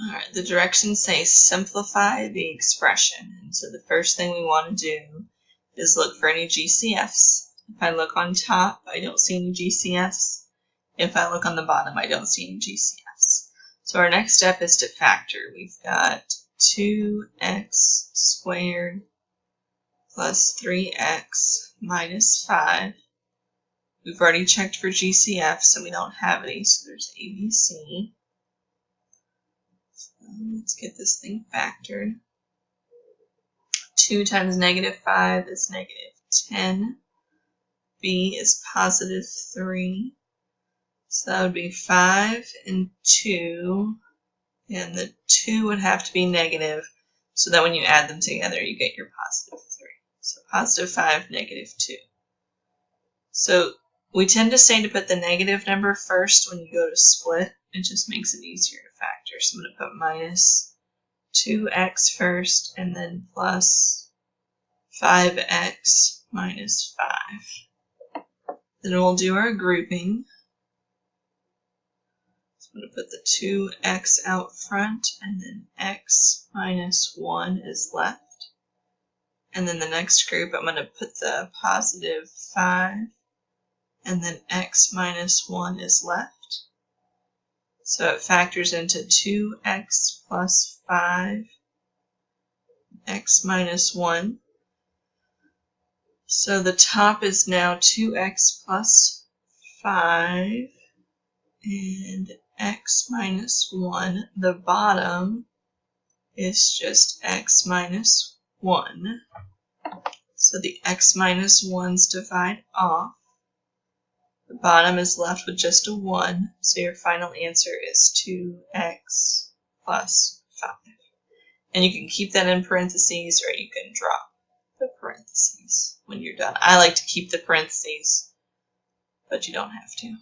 Alright, the directions say simplify the expression. And so the first thing we want to do is look for any GCFs. If I look on top, I don't see any GCFs. If I look on the bottom, I don't see any GCFs. So our next step is to factor. We've got 2x squared plus 3x minus 5. We've already checked for GCFs, so we don't have any, so there's ABC. So let's get this thing factored. 2 times negative 5 is negative 10. B is positive 3. So that would be 5 and 2. And the 2 would have to be negative, so that when you add them together, you get your positive 3. So positive 5, negative 2. So we tend to say to put the negative number first when you go to split. It just makes it easier to factor. So I'm going to put minus 2x first, and then plus 5x minus 5. Then we'll do our grouping. So I'm going to put the 2x out front, and then x minus 1 is left. And then the next group, I'm going to put the positive 5, and then x minus 1 is left. So it factors into 2x plus 5, x minus 1. So the top is now 2x plus 5 and x minus 1. The bottom is just x minus 1. So the x minus 1's divide off. The bottom is left with just a 1, so your final answer is 2x plus 5. And you can keep that in parentheses, or you can drop the parentheses when you're done. I like to keep the parentheses, but you don't have to.